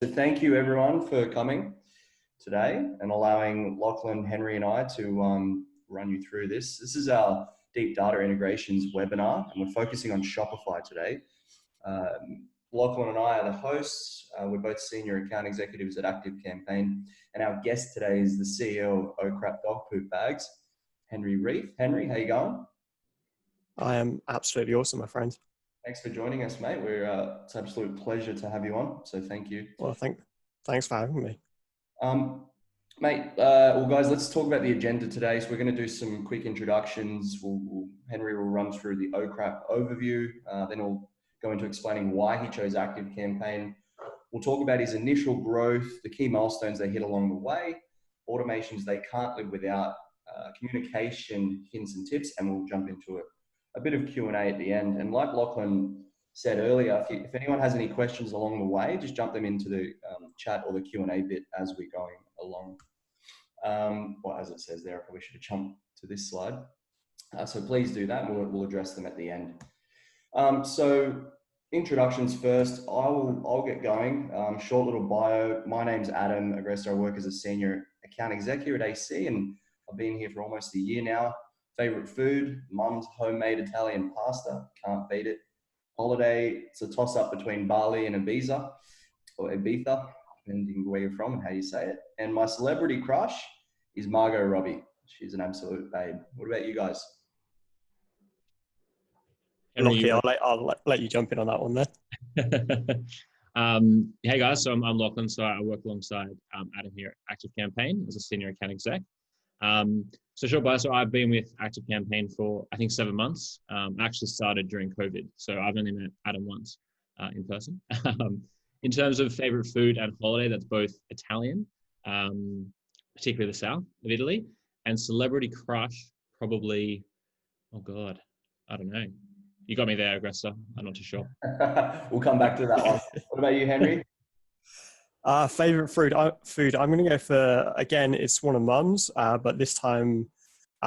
So thank you everyone for coming today and allowing Lachlan, Henry and I to run you through this. This is our deep data integrations webinar and we're focusing on Shopify today. Lachlan and I are the hosts. We're both senior account executives at ActiveCampaign, and our guest today is the CEO of Oh Crap Dog Poop Bags, Henry Reith. Henry, how you going? I am absolutely awesome, my friend. Thanks for joining us, mate. It's an absolute pleasure to have you on, so thank you. Well, thanks for having me. Well, guys, let's talk about the agenda today. So we're going to do some quick introductions. Henry will run through the Oh Crap overview. Then we'll go into explaining why he chose ActiveCampaign. We'll talk about his initial growth, the key milestones they hit along the way, automations they can't live without, communication hints and tips, and we'll jump into a bit of Q&A at the end. And like Lachlan said earlier, if anyone has any questions along the way, just jump them into the chat or the Q&A bit as we're going along. Well, as it says there, I probably should have jumped to this slide. So please do that, and we'll address them at the end. So introductions first. I'll get going. Short little bio. My name's Adam Aggressor. I work as a senior account executive at AC, and I've been here for almost a year now. Favorite food: mum's homemade Italian pasta. Can't beat it. Holiday: it's a toss-up between Bali and Ibiza, or Ibiza, depending where you're from and how you say it. And my celebrity crush is Margot Robbie. She's an absolute babe. What about you guys? Lockie, I'll let you jump in on that one there. Hey guys, so I'm Lachlan. So I work alongside Adam here at ActiveCampaign as a senior account exec. So I've been with ActiveCampaign for I think 7 months. I actually started during COVID, so I've only met Adam once in person. In terms of favorite food and holiday, that's both Italian, particularly the south of Italy, and celebrity crush, probably, oh God, I don't know. You got me there, Aggressor. I'm not too sure. We'll come back to that one. What about you, Henry? Favorite food. I'm going to go for, again, it's one of mum's, but this time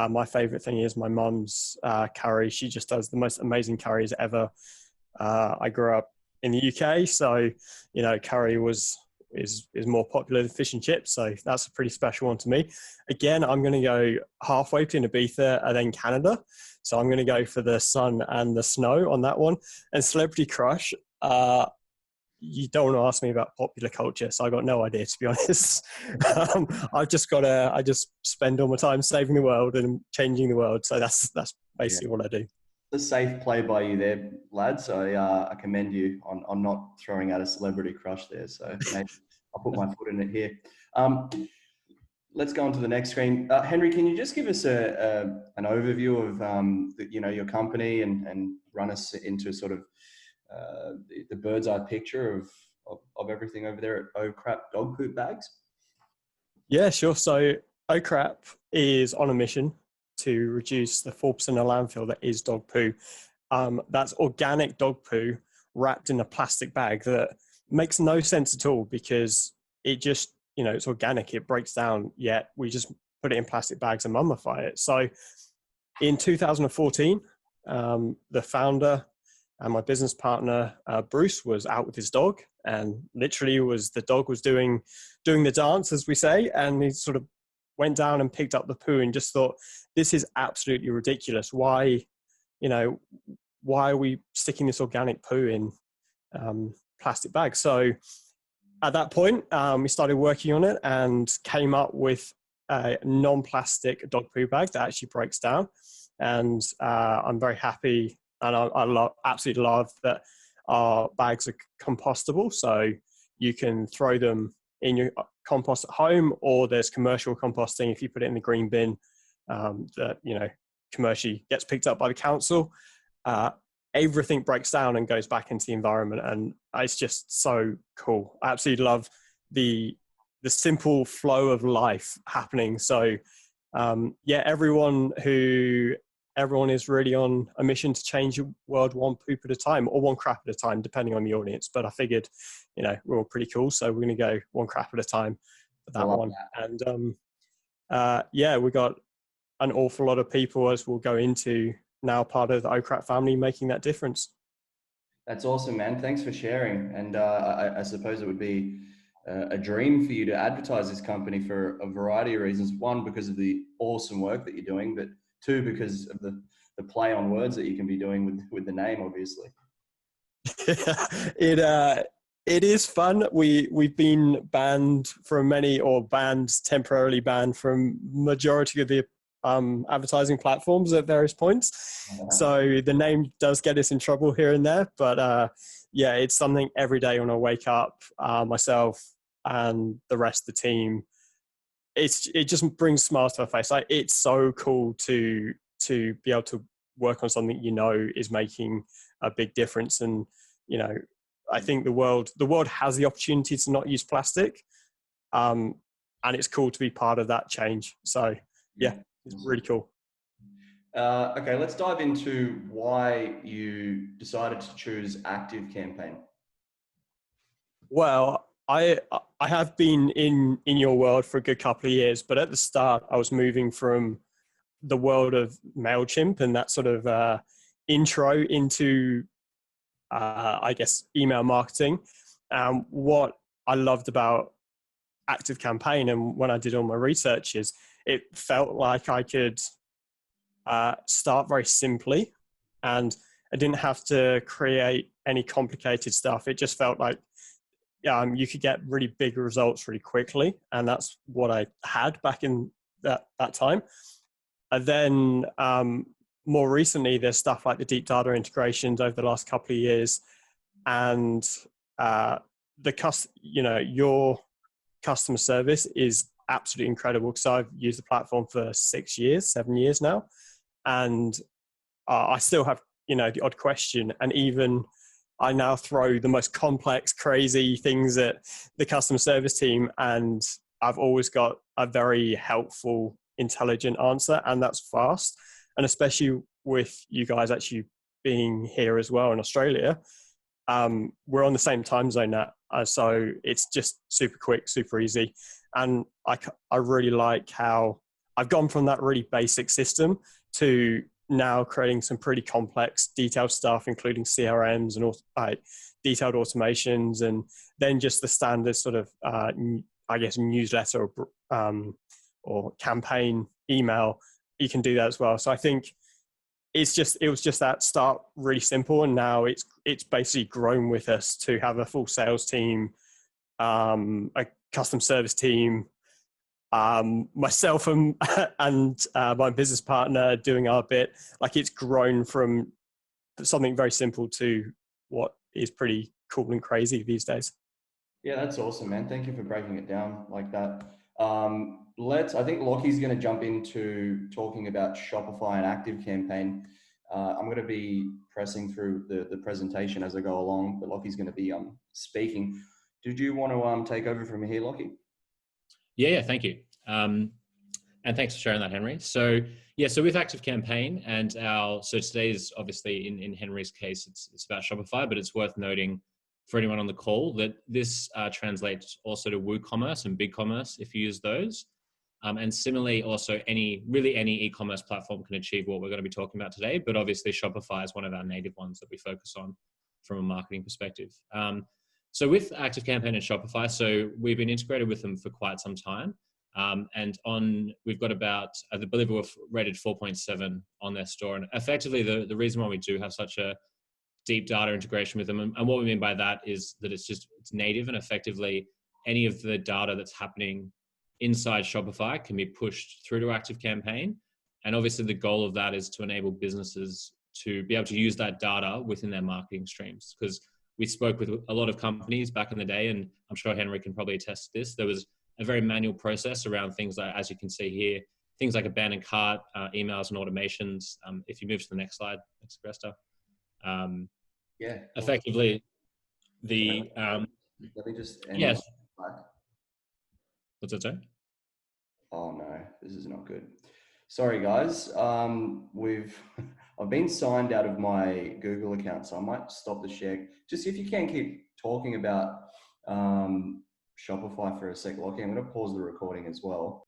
my favorite thing is my mum's curry. She just does the most amazing curries ever. I grew up in the UK, so curry is more popular than fish and chips, so that's a pretty special one to me. Again, I'm going to go halfway between Ibiza and then Canada, so I'm going to go for the sun and the snow on that one. And celebrity crush, you don't want to ask me about popular culture, so I got no idea, to be honest. I just spend all my time saving the world and changing the world, so that's basically what I do. A safe play by you there, lads. So I commend you on not throwing out a celebrity crush there. So maybe I'll put my foot in it here. Let's go on to the next screen. Henry, can you just give us an overview of your company and run us into sort of the bird's eye picture of everything over there at Oh Crap Dog Poop Bags? Yeah, sure. So Oh Crap is on a mission to reduce the 4% of landfill that is dog poo. That's organic dog poo wrapped in a plastic bag that makes no sense at all, because it just, it's organic, it breaks down, yet we just put it in plastic bags and mummify it. So in 2014, the founder and my business partner, Bruce, was out with his dog, and literally the dog was doing the dance, as we say, and he sort of went down and picked up the poo and just thought, this is absolutely ridiculous. Why are we sticking this organic poo in plastic bags? So at that point, we started working on it and came up with a non-plastic dog poo bag that actually breaks down. And I'm very happy, and I absolutely love that our bags are compostable. So you can throw them in your compost at home, or there's commercial composting if you put it in the green bin that commercially gets picked up by the council. Everything breaks down and goes back into the environment, and it's just so cool. I absolutely love the simple flow of life happening. So everyone is really on a mission to change the world one poop at a time, or one crap at a time, depending on the audience. But I figured, we're all pretty cool, so we're going to go one crap at a time for that one. That. And we got an awful lot of people, as we'll go into, now part of the Oh Crap family, making that difference. That's awesome, man. Thanks for sharing. And I suppose it would be a dream for you to advertise this company for a variety of reasons. One, because of the awesome work that you're doing, but two, because of the play on words that you can be doing with the name, obviously. It is fun. We've been banned from many, or temporarily banned from majority of the advertising platforms at various points. So the name does get us in trouble here and there, but yeah, it's something every day when I wake up, myself and the rest of the team, it just brings smiles to our face. Like, it's so cool to be able to work on something is making a big difference. And I think the world has the opportunity to not use plastic, and it's cool to be part of that change. So yeah, it's really cool. Okay, let's dive into why you decided to choose ActiveCampaign. Well, I have been in your world for a good couple of years, but at the start I was moving from the world of MailChimp and that sort of intro into I guess email marketing. What I loved about ActiveCampaign, and when I did all my research, is it felt like I could start very simply, and I didn't have to create any complicated stuff. It just felt like you could get really big results really quickly, and that's what I had back in that time. And then more recently, there's stuff like the deep data integrations over the last couple of years, and your customer service is absolutely incredible, because I've used the platform for 7 years now, and I still have the odd question, and even I now throw the most complex, crazy things at the customer service team, and I've always got a very helpful, intelligent answer, and that's fast. And especially with you guys actually being here as well in Australia, we're on the same time zone now, so it's just super quick, super easy. And I really like how I've gone from that really basic system to now creating some pretty complex, detailed stuff, including CRMs and detailed automations, and then just the standard sort of, I guess, newsletter or campaign email. You can do that as well. So I think it was just that start really simple, and now it's basically grown with us to have a full sales team, a custom service team, myself and my business partner doing our bit. Like, it's grown from something very simple to what is pretty cool and crazy these days. Yeah, that's awesome, man. Thank you for breaking it down like that. I think Lockie's going to jump into talking about Shopify and ActiveCampaign. I'm going to be pressing through the presentation as I go along, but Lockie's going to be speaking. Did you want to take over from here, Lockie? Yeah, thank you. And thanks for sharing that, Henry. So with ActiveCampaign and so today's obviously in Henry's case, it's about Shopify, but it's worth noting for anyone on the call that this translates also to WooCommerce and BigCommerce if you use those. And similarly, also any e-commerce platform can achieve what we're going to be talking about today, but obviously Shopify is one of our native ones that we focus on from a marketing perspective. So with ActiveCampaign and Shopify, so we've been integrated with them for quite some time. We've got about, I believe we're rated 4.7 on their store. And effectively the reason why we do have such a deep data integration with them, and what we mean by that is that it's native, and effectively any of the data that's happening inside Shopify can be pushed through to ActiveCampaign. And obviously the goal of that is to enable businesses to be able to use that data within their marketing streams. Because we spoke with a lot of companies back in the day, and I'm sure Henry can probably attest to this. There was a very manual process around things like, as you can see here, things like abandoned cart, emails and automations. If you move to the next slide, next Gresta. Effectively, the let me just end. Yes. What's that say? Oh no, this is not good. Sorry guys, I've been signed out of my Google account, so I might stop the share. Just if you can keep talking about Shopify for a sec, Lockie, I'm going to pause the recording as well.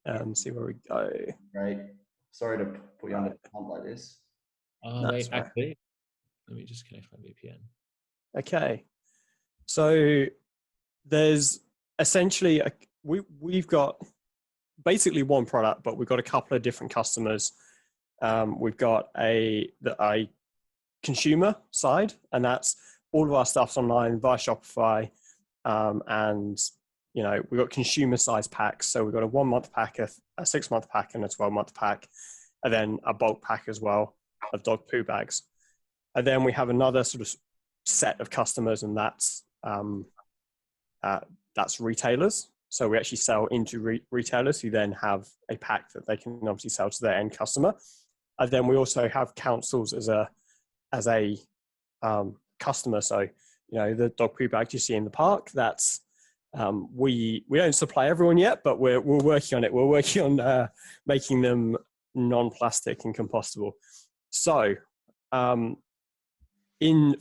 and see where we go. Great. Sorry to put you under the pump like this. Oh, wait, actually, let me just connect my VPN. Okay. So there's essentially, we've got basically one product, but we've got a couple of different customers. We've got a consumer side, and that's all of our stuff's online via Shopify. And, you know, we've got consumer size packs. So we've got a 1 month pack, a 6 month pack, and a 12-month pack, and then a bulk pack as well of dog poo bags. And then we have another sort of set of customers, and that's retailers. So we actually sell into retailers who then have a pack that they can obviously sell to their end customer. And then we also have councils as a customer. So, you know, the dog poo bags you see in the park, that's we don't supply everyone yet, but we're working on it. We're working on making them non-plastic and compostable. So in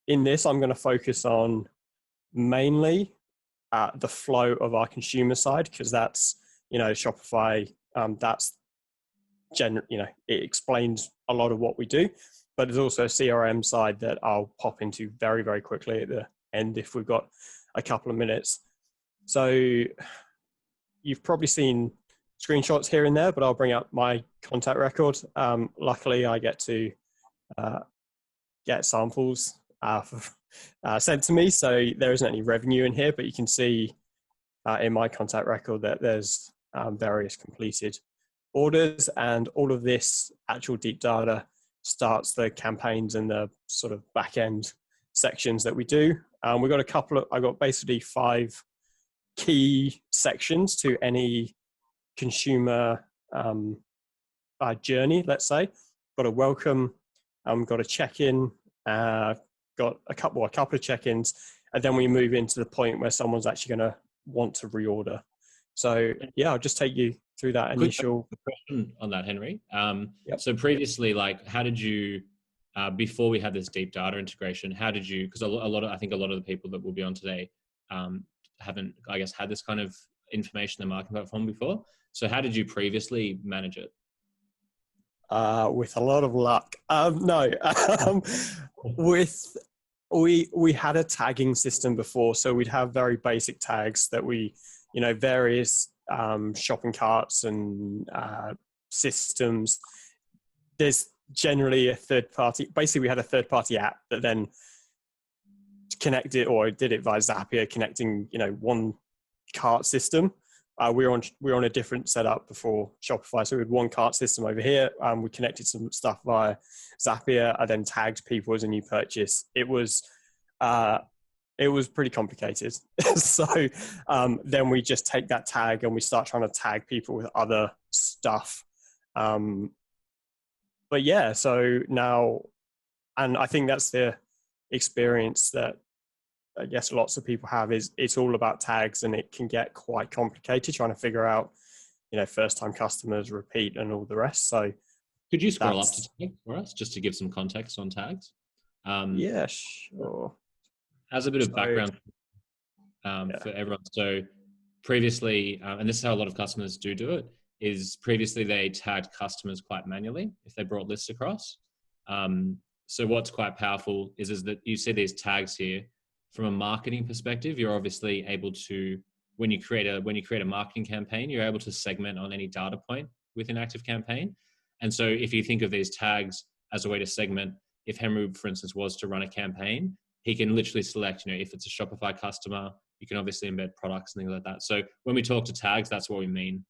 this, I'm going to focus on mainly the flow of our consumer side, because that's, you know, Shopify, that's you know, it explains a lot of what we do, but there's also a CRM side that I'll pop into very, very quickly at the end if we've got a couple of minutes. So you've probably seen screenshots here and there, but I'll bring up my contact record. Luckily, I get to get samples sent to me, so there isn't any revenue in here, but you can see in my contact record that there's various completed orders, and all of this actual deep data starts the campaigns and the sort of back end sections that we do. We've got I got basically 5 key sections to any consumer journey, let's say. Got a welcome, got a check-in, got a couple of check-ins, and then we move into the point where someone's actually going to want to reorder. So yeah, I'll just take you through that initial question on that, Henry. Yep. So previously, like, how did you, before we had this deep data integration, how did you, because I think a lot of the people that will be on today haven't, I guess, had this kind of information in the marketing platform before. So how did you previously manage it? With a lot of luck. No, we had a tagging system before, so we'd have very basic tags that we, you know, various shopping carts and systems. There's generally a third party. Basically, we had a third party app that then connected, or did it via Zapier, connecting, you know, one cart system. We were on a different setup before Shopify, so we had one cart system over here. We connected some stuff via Zapier. I then tagged people as a new purchase. It was pretty complicated. So then we just take that tag and we start trying to tag people with other stuff. But yeah, so now, and I think that's the experience that I guess lots of people have, is it's all about tags, and it can get quite complicated trying to figure out, you know, first time customers, repeat, and all the rest. So could you scroll up to tag for us just to give some context on tags? Yeah, sure. As a bit of background for everyone. So previously, and this is how a lot of customers do it, is previously they tagged customers quite manually if they brought lists across. So what's quite powerful is that you see these tags here. From a marketing perspective, you're obviously able to, when you create a marketing campaign, you're able to segment on any data point within ActiveCampaign. And so if you think of these tags as a way to segment, if Henry, for instance, was to run a campaign, he can literally select, you know, if it's a Shopify customer, you can obviously embed products and things like that. So when we talk to tags, that's what we mean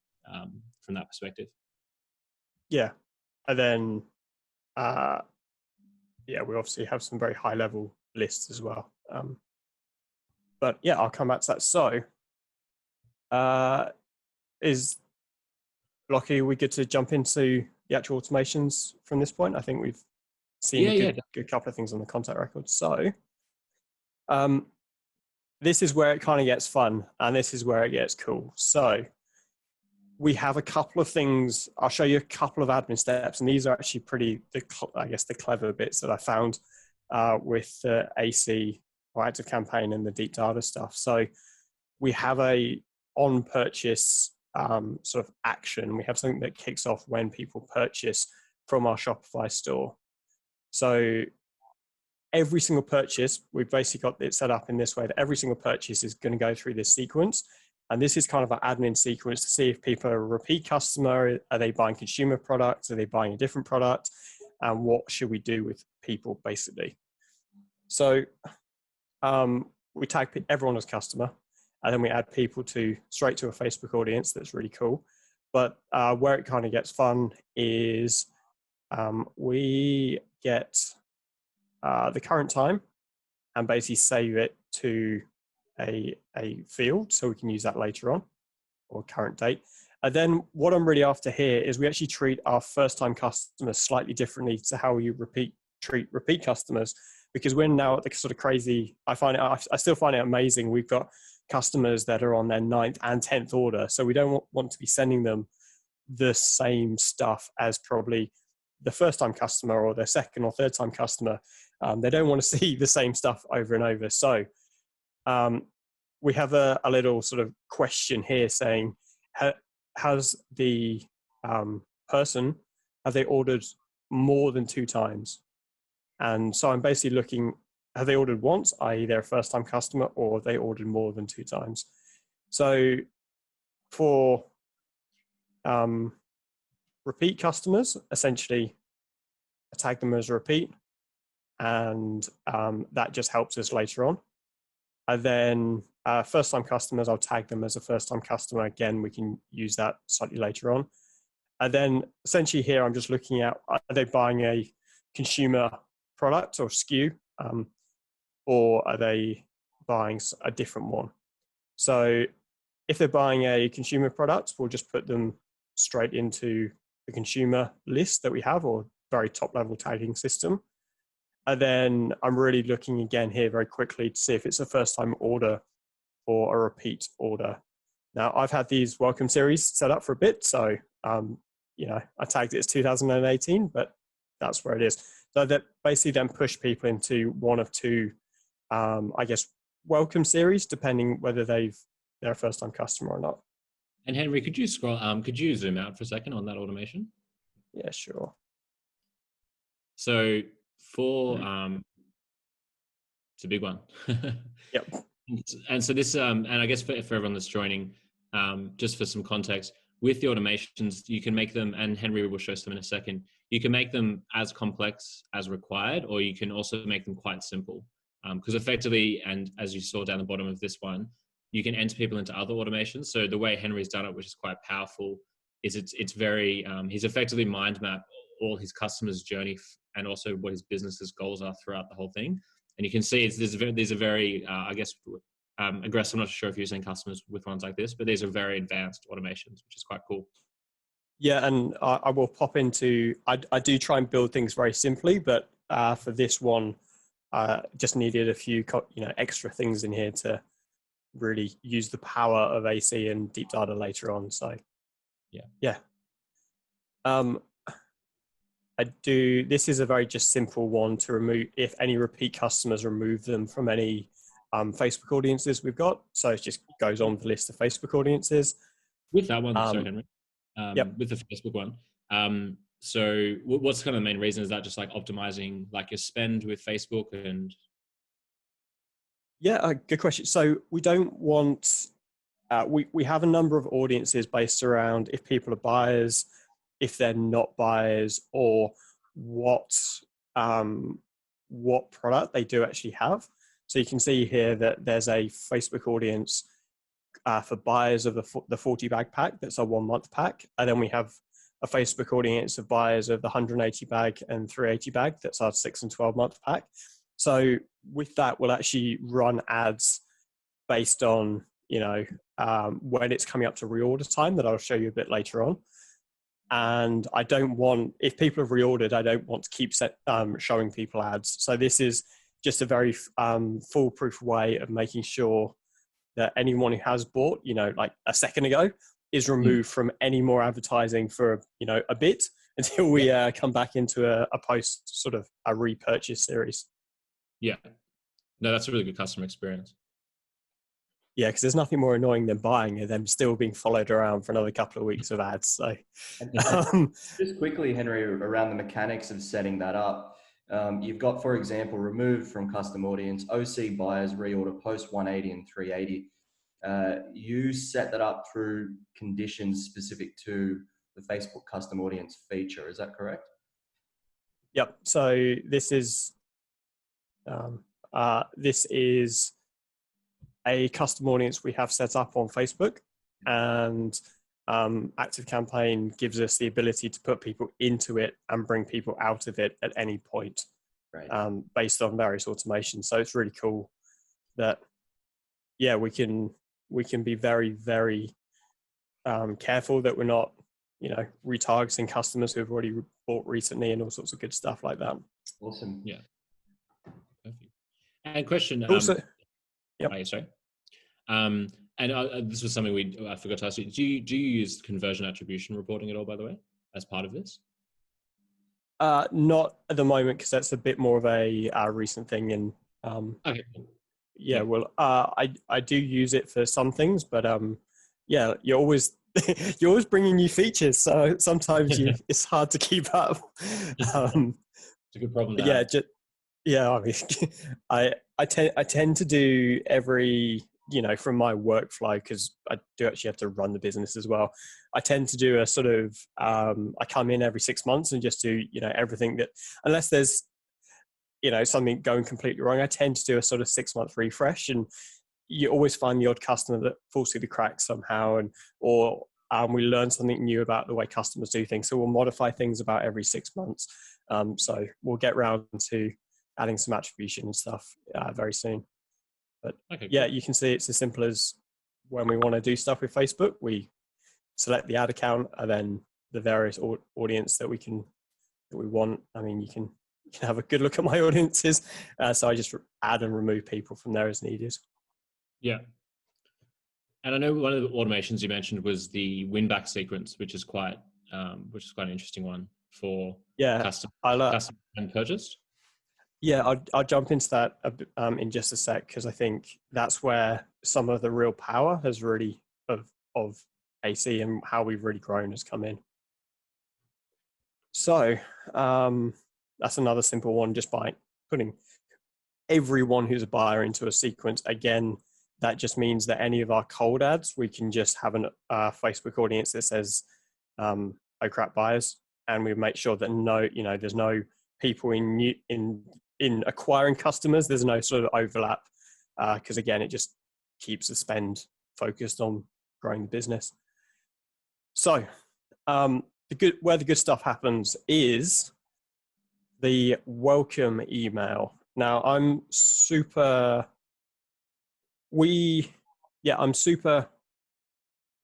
from that perspective. Yeah. And then, we obviously have some very high level lists as well. But yeah, I'll come back to that. So, is Lockie, we good to jump into the actual automations from this point? I think we've seen a good couple of things on the contact record. So, this is where it kind of gets fun, and this is where it gets cool. So, we have a couple of things. I'll show you a couple of admin steps, and these are actually the clever bits that I found with the AC or ActiveCampaign and the deep data stuff. So we have a on purchase sort of action. We have something that kicks off when people purchase from our Shopify store. So every single purchase, we've basically got it set up in this way that every single purchase is going to go through this sequence. And this is kind of an admin sequence to see if people are a repeat customer. Are they buying consumer products? Are they buying a different product? And what should we do with people, basically? So we tag everyone as customer, and then we add people straight to a Facebook audience. That's really cool. But where it kind of gets fun is we get the current time and basically save it to a field so we can use that later on, or current date. And then what I'm really after here is we actually treat our first time customers slightly differently to how you treat repeat customers, because we're now at the sort of crazy, I still find it amazing. We've got customers that are on their 9th and 10th order. So we don't want to be sending them the same stuff as probably the first time customer or their second or third time customer. They don't want to see the same stuff over and over. So we have a little sort of question here saying, has the person, have they ordered more than 2 times? And so I'm basically looking, have they ordered once, i.e. they're a first time customer, or they ordered more than 2 times? So for repeat customers, essentially I tag them as a repeat, and that just helps us later on. And then first time customers, I'll tag them as a first time customer. Again, we can use that slightly later on. And then essentially here, I'm just looking at, are they buying a consumer product or SKU, or are they buying a different one? So if they're buying a consumer product, we'll just put them straight into the consumer list that we have, or very top level tagging system. And then I'm really looking again here very quickly to see if it's a first time order or a repeat order. Now I've had these welcome series set up for a bit. So, I tagged it as 2018, but that's where it is. So that basically then push people into one of 2, welcome series, depending whether they're a first time customer or not. And Henry, could you zoom out for a second on that automation? Yeah, sure. So for, it's a big one. Yep. And so this, and I guess for everyone that's joining, just for some context, with the automations, you can make them, and Henry will show some in a second, you can make them as complex as required, or you can also make them quite simple. Because effectively, and as you saw down the bottom of this one, you can enter people into other automations. So the way Henry's done it, which is quite powerful, is it's very, he's effectively mind mapped all his customers' journey and also what his business's goals are throughout the whole thing. And you can see these are very, aggressive. I'm not sure if you're using customers with ones like this, but these are very advanced automations, which is quite cool. Yeah, and I will pop into, I do try and build things very simply, but for this one, just needed a few extra things in here to really use the power of AC and deep data later on. So yeah. This is a very just simple one to remove, if any repeat customers, remove them from any Facebook audiences we've got. So it just goes on the list of Facebook audiences. With that one, sorry, Henry. Yep. With the Facebook one. So what's kind of the main reason? Is that just like optimizing like your spend with Facebook? And yeah, good question. So we don't want, we have a number of audiences based around if people are buyers, if they're not buyers, or what product they do actually have. So you can see here that there's a Facebook audience for buyers of the 40 bag pack. That's a 1 month pack. And then we have a Facebook audience of buyers of the 180 bag and 380 bag. That's our 6 and 12 month pack. So with that, we'll actually run ads based on, when it's coming up to reorder time, that I'll show you a bit later on. And I don't want, if people have reordered, I don't want to keep showing people ads. So this is just a very foolproof way of making sure that anyone who has bought, like a second ago, is removed from any more advertising for, a bit until we come back into a post sort of a repurchase series. Yeah. No, that's a really good customer experience. Yeah, because there's nothing more annoying than buying and then still being followed around for another couple of weeks of ads. So, just quickly, Henry, around the mechanics of setting that up, you've got, for example, removed from custom audience, OC buyers reorder post 180 and 380. You set that up through conditions specific to the Facebook custom audience feature. Is that correct? Yep. So this is a custom audience we have set up on Facebook, and ActiveCampaign gives us the ability to put people into it and bring people out of it at any point, Right. Based on various automations. So it's really cool that, yeah, we can be very, very careful that we're not, retargeting customers who have already bought recently and all sorts of good stuff like that. Awesome. Yeah. Perfect. And question. Also, yep. Oh, sorry. And this was something I forgot to ask you. Do you use conversion attribution reporting at all, by the way, as part of this? Not at the moment, because that's a bit more of a recent thing. And okay. Yeah, well, I do use it for some things, but yeah, you're always bringing new features, so sometimes it's hard to keep up. It's a good problem. Yeah, I mean, I tend to do every, from my workflow, because I do actually have to run the business as well. I tend to do a sort of, I come in every 6 months and just do, everything that, unless there's, something going completely wrong, I tend to do a sort of 6-month refresh, and you always find the odd customer that falls through the cracks somehow, or we learn something new about the way customers do things. So we'll modify things about every 6 months. So we'll get around to adding some attribution and stuff very soon. But yeah, you can see it's as simple as when we want to do stuff with Facebook, we select the ad account and then the various audience that we want. I mean, you can have a good look at my audiences. So I just add and remove people from there as needed. Yeah. And I know one of the automations you mentioned was the win back sequence, which is quite an interesting one for custom and purchased. Yeah, I'll jump into that in just a sec, because I think that's where some of the real power has really of AC and how we've really grown has come in. So that's another simple one, just by putting everyone who's a buyer into a sequence. Again, that just means that any of our cold ads, we can just have a Facebook audience that says, oh crap, buyers. And we make sure that there's no people in acquiring customers. There's no sort of overlap, because again, it just keeps the spend focused on growing the business. So where the good stuff happens is the welcome email. Now I'm super, I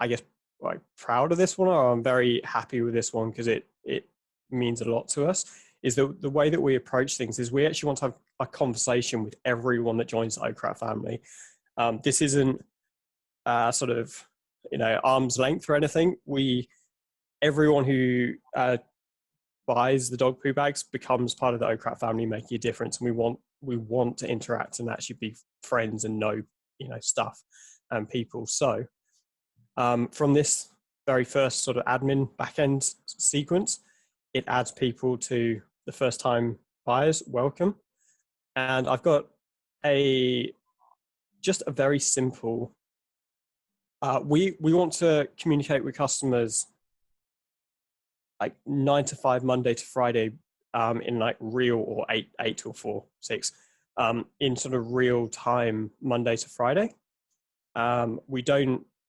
guess, like, proud of this one, or I'm very happy with this one because it means a lot to us. Is the way that we approach things is we actually want to have a conversation with everyone that joins the OCRAT family. This isn't sort of, arm's length or anything. Everyone who buys the dog poo bags becomes part of the OCRAT family, making a difference. And we want to interact and actually be friends and know, stuff and people. So from this very first sort of admin backend sequence, it adds people to the first time buyers welcome. And I've got just a very simple, we want to communicate with customers like 9 to 5, Monday to Friday, in like real, or 8 till 4, 6, in sort of real time, Monday to Friday.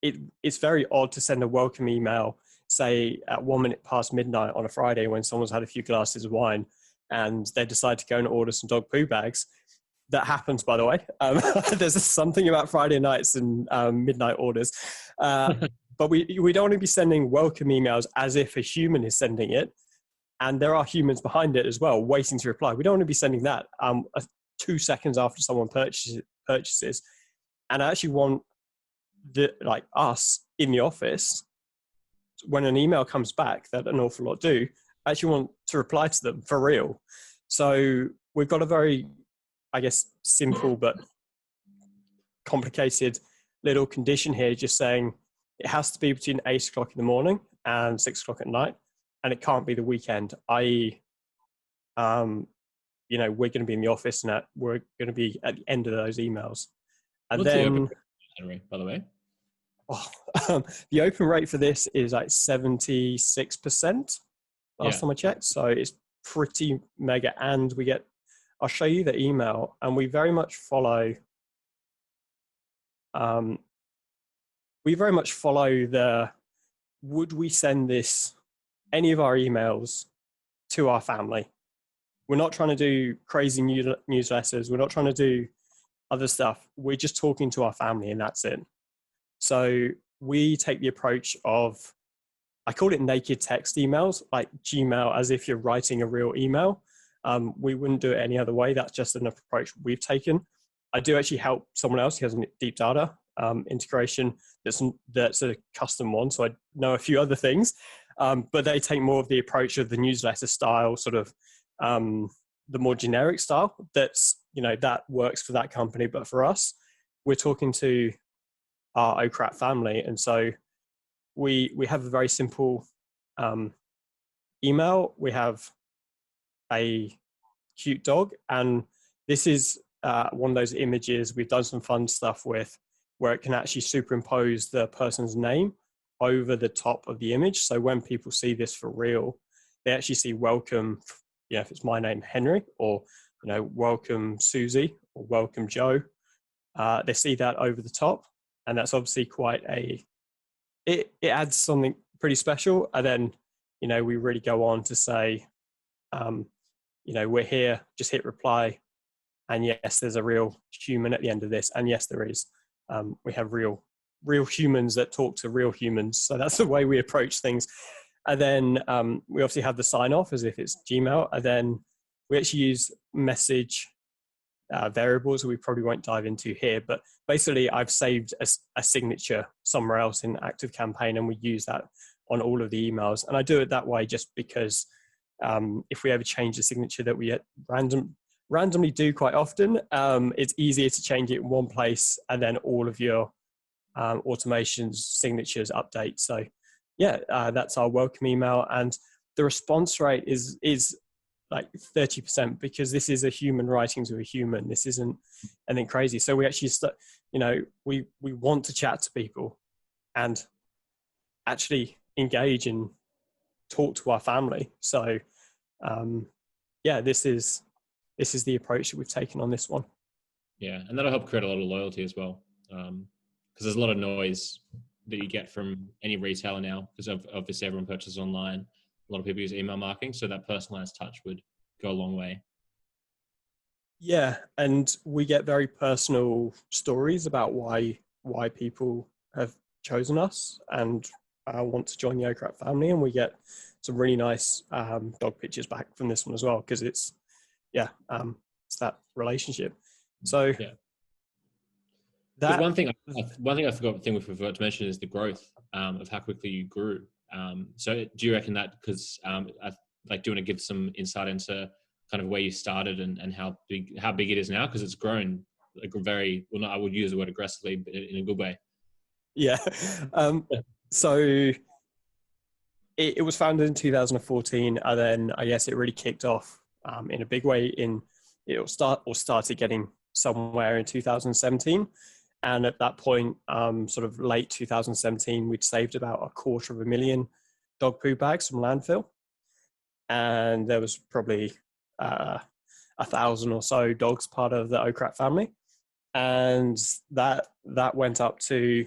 It's very odd to send a welcome email, say at 1 minute past midnight on a Friday when someone's had a few glasses of wine and they decide to go and order some dog poo bags. That happens, by the way. There's something about Friday nights and midnight orders. But we don't want to be sending welcome emails as if a human is sending it. And there are humans behind it as well, waiting to reply. We don't want to be sending that 2 seconds after someone purchases. And I actually want us in the office, when an email comes back, that an awful lot do, I actually want to reply to them for real. So we've got a very, I guess, simple but complicated little condition here just saying it has to be between 8 o'clock in the morning and 6 o'clock at night, and it can't be the weekend, i.e., you know, we're going to be in the office and we're going to be at the end of those emails. And What's then, the open rate, Henry, by the way? The open rate for this is like 76% last time I checked. So it's pretty mega. And I'll show you the email, and we very much follow, would we send any of our emails to our family? We're not trying to do crazy newsletters. We're not trying to do other stuff. We're just talking to our family, and that's it. So we take the approach of, I call it naked text emails, like Gmail, as if you're writing a real email. We wouldn't do it any other way. That's just an approach we've taken. I do actually help someone else who has a deep data integration that's a custom one. So I know a few other things, but they take more of the approach of the newsletter style, sort of the more generic style. That's, you know, that works for that company. But for us, we're talking to our OCRAP family. And so we have a very simple email. We have a cute dog, and this is one of those images we've done some fun stuff with, where it can actually superimpose the person's name over the top of the image. So when people see this for real, they actually see welcome, you know, if it's my name, Henry, or, you know, welcome Susie, or welcome Joe. They see that over the top, and that's obviously quite it adds something pretty special. And then, you know, we really go on to say, you know, we're here, just hit reply. And yes, there's a real human at the end of this. And yes, there is. We have real humans that talk to real humans. So that's the way we approach things. And then we obviously have the sign off as if it's Gmail. And then we actually use message variables that we probably won't dive into here. But basically, I've saved a signature somewhere else in ActiveCampaign, and we use that on all of the emails. And I do it that way just because if we ever change the signature that we randomly do quite often, it's easier to change it in one place, and then all of your automations, signatures update. So yeah, that's our welcome email. And the response rate is like 30%, because this is a human writing to a human. This isn't anything crazy. So we actually, you know, we want to chat to people and actually engage and talk to our family. So yeah, this is the approach that we've taken on this one. Yeah, and that'll help create a lot of loyalty as well, because there's a lot of noise that you get from any retailer now, because obviously everyone purchases online. A lot of people use email marketing, so that personalized touch would go a long way. Yeah, and we get very personal stories about why people have chosen us and want to join the OCRAP family, and we get some really nice dog pictures back from this one as well, because it's that relationship. So yeah. One thing we forgot to mention is the growth of how quickly you grew. So do you reckon that, because do you want to give some insight into kind of where you started and how big it is now? Because it's grown like I would use the word aggressively, but in a good way. Yeah. So it was founded in 2014, and then I guess it really kicked off in a big way started getting somewhere in 2017. And at that point, sort of late 2017, we'd saved about 250,000 dog poo bags from landfill. And there was probably 1,000 or so dogs part of the OCRAP family. And that went up to,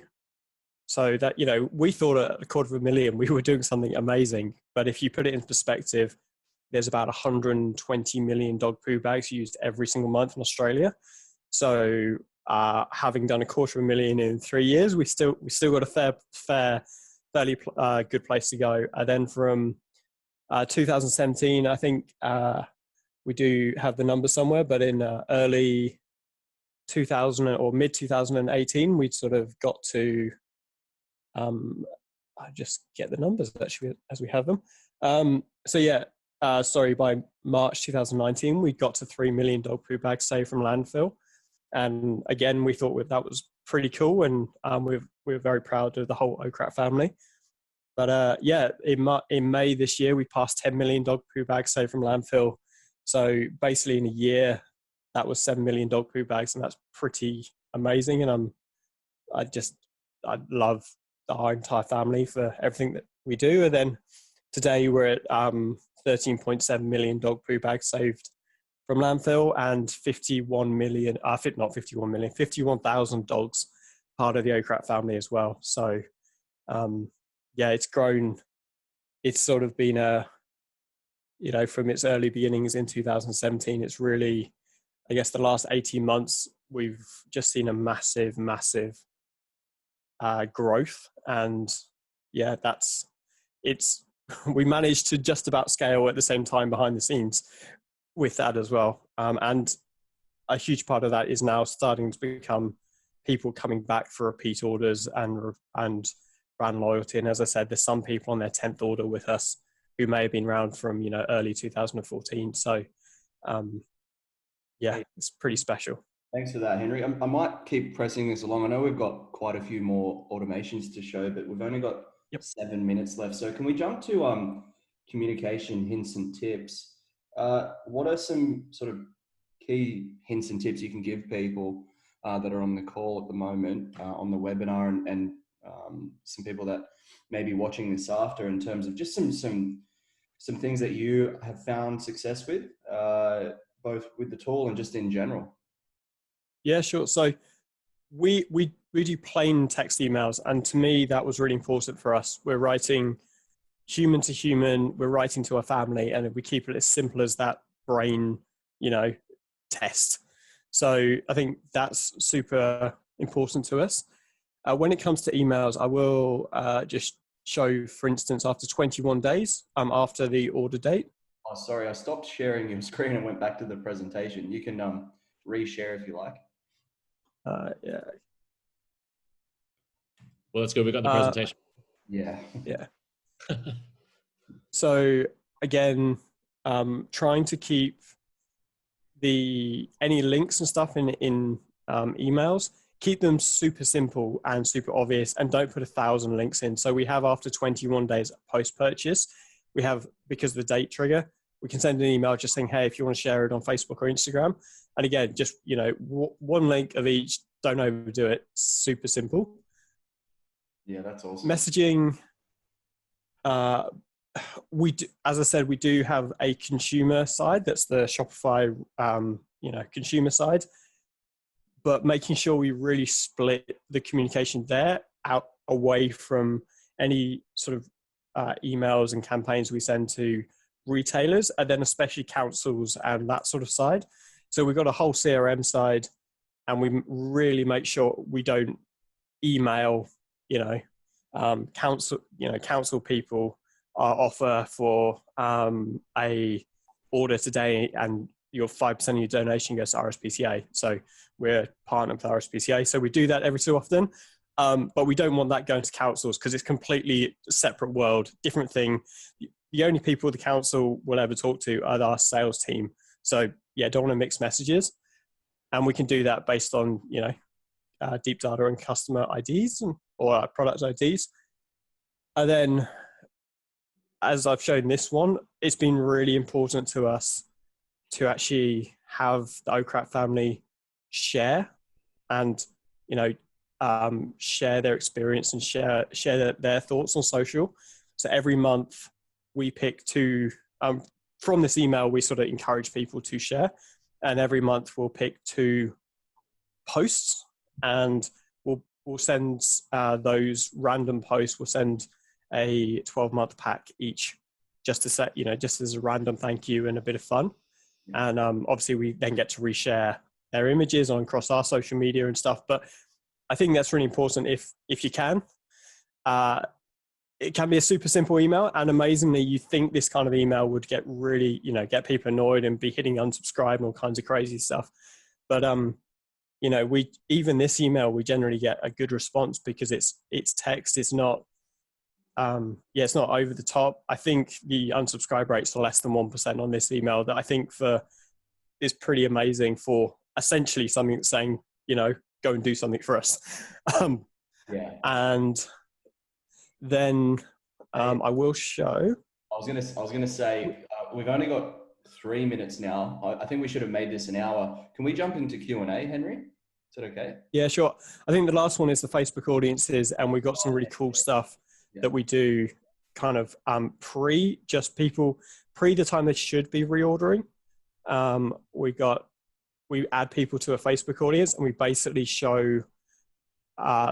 so that, you know, we thought at 250,000 we were doing something amazing. But if you put it in perspective, there's about 120 million dog poo bags used every single month in Australia. So having done 250,000 in 3 years, we still got a fairly good place to go. And then from 2017, I think we do have the number somewhere, but in early 2000 or mid 2018, we sort of got to, I just get the numbers actually as we have them. So yeah, by March 2019, we got to 3 million dog poo bags saved from landfill. And again, we thought that was pretty cool, and we're very proud of the whole OCRAT family. But yeah, in May this year, we passed 10 million dog poo bags saved from landfill. So basically in a year, that was 7 million dog poo bags, and that's pretty amazing. And I love our entire family for everything that we do. And then today we're at 13.7 million dog poo bags saved from landfill, and 51,000 dogs part of the OCRAT family as well. So yeah, it's grown. It's sort of been from its early beginnings in 2017, it's really, I guess the last 18 months, we've just seen a massive growth. And yeah, we managed to just about scale at the same time behind the scenes with that as well. And a huge part of that is now starting to become people coming back for repeat orders and brand loyalty. And as I said, there's some people on their 10th order with us who may have been around from, early 2014. So yeah, it's pretty special. Thanks for that, Henry. I might keep pressing this along. I know we've got quite a few more automations to show, but we've only got 7 minutes left. So can we jump to communication hints and tips? What are some sort of key hints and tips you can give people that are on the call at the moment, on the webinar, and some people that may be watching this after, in terms of just some things that you have found success with, both with the tool and just in general? Yeah, sure. So we do plain text emails, and to me that was really important for us. We're writing human to human, we're writing to our family, and we keep it as simple as that brain test. So I think that's super important to us. When it comes to emails, I will just show, for instance, after 21 days, after the order date. Oh, sorry, I stopped sharing your screen and went back to the presentation. You can reshare if you like. Yeah. Well, that's good. We got the presentation. Yeah. Yeah. So again, trying to keep any links and stuff in emails, keep them super simple and super obvious, and don't put 1,000 links in. So we have, after 21 days post-purchase, we have, because of the date trigger, we can send an email just saying, hey, if you want to share it on Facebook or Instagram. And again, just, one link of each, don't overdo it, super simple. Yeah, that's awesome. Messaging, we do, as I said, we do have a consumer side, that's the Shopify, consumer side, but making sure we really split the communication there out away from any sort of emails and campaigns we send to retailers, and then especially councils and that sort of side. So we've got a whole CRM side, and we really make sure we don't email, council people offer for a order today, and your 5% of your donation goes to RSPCA. So we're partnered with RSPCA. So we do that every so often. But we don't want that going to councils, because it's completely separate world, different thing. The only people the council will ever talk to are our sales team. So yeah, don't want to mix messages. And we can do that based on, deep data and customer IDs or product IDs. And then, as I've shown this one, it's been really important to us to actually have the OCRAT family share and, share their experience and share their thoughts on social. So every month we pick two, from this email, we sort of encourage people to share, and every month we'll pick 2 posts, and we'll send those random posts. We'll send a 12-month pack each, just to set, just as a random thank you and a bit of fun. And obviously we then get to reshare their images on across our social media and stuff. But I think that's really important if you can. It can be a super simple email, and amazingly, you think this kind of email would get really, get people annoyed and be hitting unsubscribe and all kinds of crazy stuff. But even this email, we generally get a good response, because it's text. It's not, it's not over the top. I think the unsubscribe rates are less than 1% on this email, that I think is pretty amazing for essentially something that's saying, go and do something for us. Yeah. And then I will show. I was gonna say we've only got 3 minutes now. I think we should have made this an hour. Can we jump into Q&A, Henry? Is that okay? Yeah, sure. I think the last one is the Facebook audiences, and we got some really cool stuff that we do kind of pre the time they should be reordering. We add people to a Facebook audience, and we basically show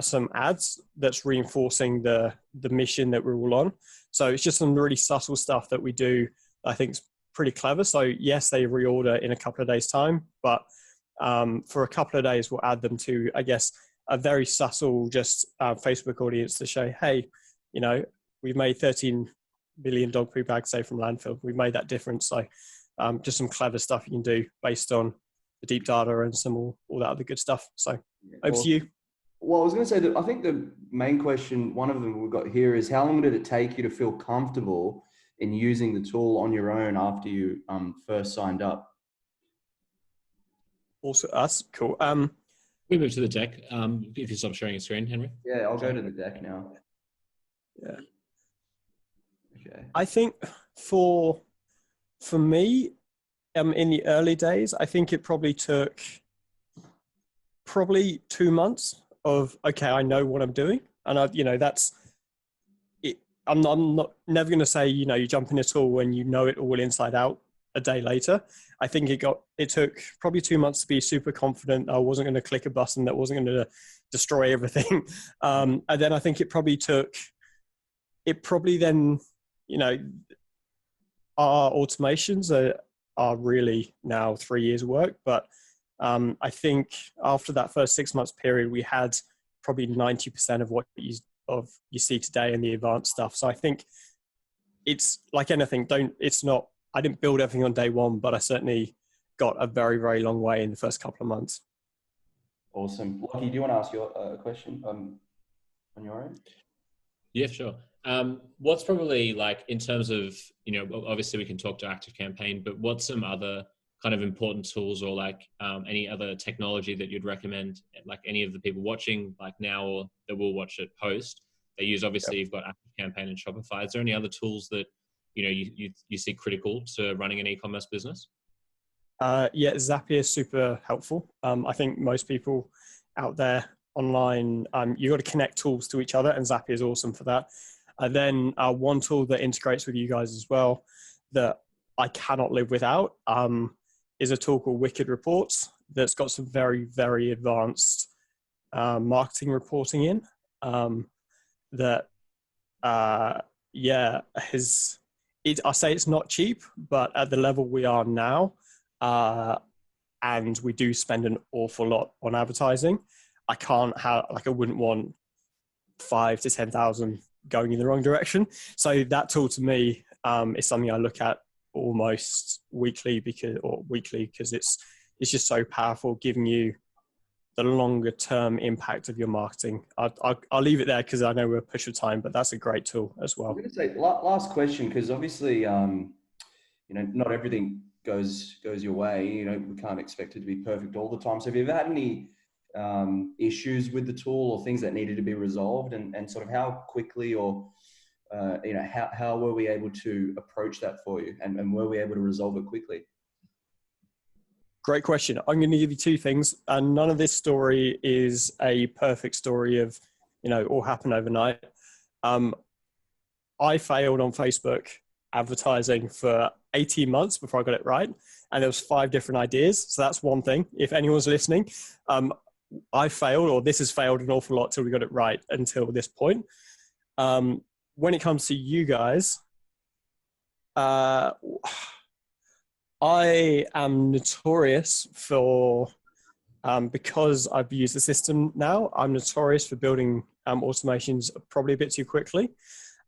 some ads that's reinforcing the mission that we're all on. So it's just some really subtle stuff that we do. I think is pretty clever. So yes, they reorder in a couple of days' time, but for a couple of days, we'll add them to, I guess, a very subtle just Facebook audience to show, hey, you know, we've made 13 billion dog poo bags, say, from landfill. We've made that difference. So just some clever stuff you can do based on the deep data and some all that other good stuff. So over to you. Well, I was going to say that I think the main question, one of them we've got here, is how long did it take you to feel comfortable in using the tool on your own after you first signed up? Also us, cool. We move to the deck. If you stop sharing your screen, Henry. Yeah, I'll go to the deck now. Yeah. Okay. I think for me, in the early days, I think it probably took 2 months of, okay, I know what I'm doing. And that's it. I'm never going to say, you jump in a tool and you know it all inside out a day later. I think it took probably 2 months to be super confident. I wasn't going to click a button that wasn't going to destroy everything. And then I think it probably then, our automations are really now 3 years work. But I think after that first 6 months period, we had probably 90% of what you see today in the advanced stuff. So I think it's like anything. I didn't build everything on day one, but I certainly got a very, very long way in the first couple of months. Awesome. Lachie, do you want to ask your question on your end? Yeah, sure. What's probably, like, in terms of, obviously we can talk to ActiveCampaign, but what's some other kind of important tools or like any other technology that you'd recommend, like any of the people watching like now or that will watch it post? They use, obviously, You've got ActiveCampaign and Shopify. Is there any other tools that you see critical to running an e-commerce business? Yeah, Zapier is super helpful. I think most people out there online, you got to connect tools to each other, and Zapier is awesome for that. And then one tool that integrates with you guys as well that I cannot live without is a tool called Wicked Reports that's got some very, very advanced marketing reporting in I say it's not cheap, but at the level we are now, and we do spend an awful lot on advertising, I wouldn't want 5 to 10,000 going in the wrong direction. So that tool to me is something I look at almost weekly because it's just so powerful, giving you the longer term impact of your marketing. I'll leave it there because I know we're pushed for time, but that's a great tool as well. I'm going to say last question, because obviously, not everything goes your way. We can't expect it to be perfect all the time. So have you ever had any issues with the tool or things that needed to be resolved, and sort of how quickly or how were we able to approach that for you, and were we able to resolve it quickly? Great question. I'm going to give you two things, and none of this story is a perfect story of, all happened overnight. I failed on Facebook advertising for 18 months before I got it right. And there was 5 different ideas. So that's one thing. If anyone's listening, I failed, or this has failed an awful lot till we got it right until this point. When it comes to you guys, I am notorious for, because I've used the system now, I'm notorious for building automations probably a bit too quickly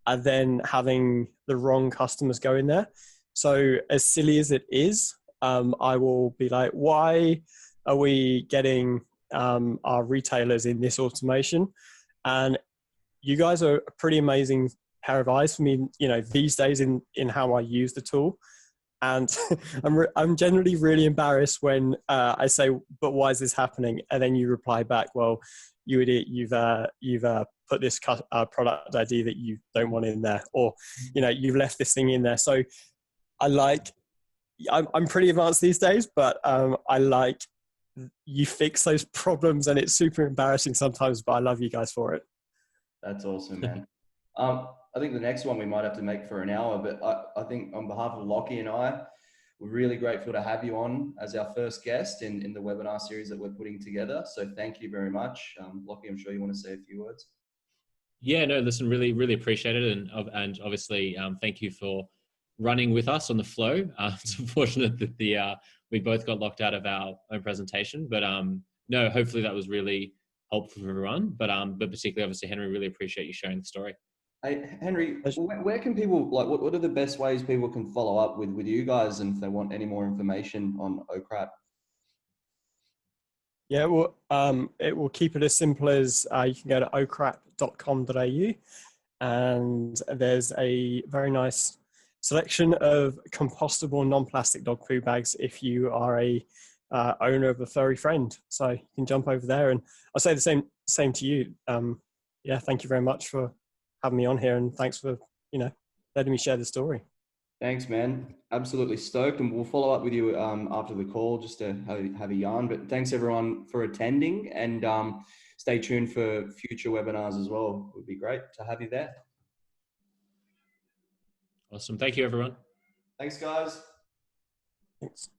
and then having the wrong customers go in there. So as silly as it is, I will be like, why are we getting our retailers in this automation? And you guys are a pretty amazing pair of eyes for me, these days in how I use the tool. And I'm generally really embarrassed when I say, "But why is this happening?" And then you reply back, "Well, you idiot, you've put this product ID that you don't want in there, or you've left this thing in there." So I'm pretty advanced these days, but I like you fix those problems, and it's super embarrassing sometimes, but I love you guys for it. That's awesome, man. I think the next one we might have to make for an hour, but I think on behalf of Lachie and I, we're really grateful to have you on as our first guest in the webinar series that we're putting together. So thank you very much. Lachie, I'm sure you want to say a few words. Yeah, no, listen, really, really appreciate it. And obviously, thank you for running with us on the flow. It's unfortunate that we both got locked out of our own presentation, but no, hopefully that was really helpful for everyone. But particularly, obviously, Henry, really appreciate you sharing the story. Hey, Henry, where can people, what are the best ways people can follow up with you guys, and if they want any more information on OCRAP? Yeah, well, it will keep it as simple as you can go to ocrap.com.au, and there's a very nice selection of compostable non-plastic dog poo bags if you are a owner of a furry friend. So you can jump over there, and I'll say the same to you. Yeah, thank you very much for having me on here, and thanks for letting me share the story. Thanks, man. Absolutely stoked, and we'll follow up with you after the call just to have a yarn. But thanks everyone for attending, and stay tuned for future webinars as well. It would be great to have you there. Awesome. Thank you, everyone. Thanks, guys. Thanks.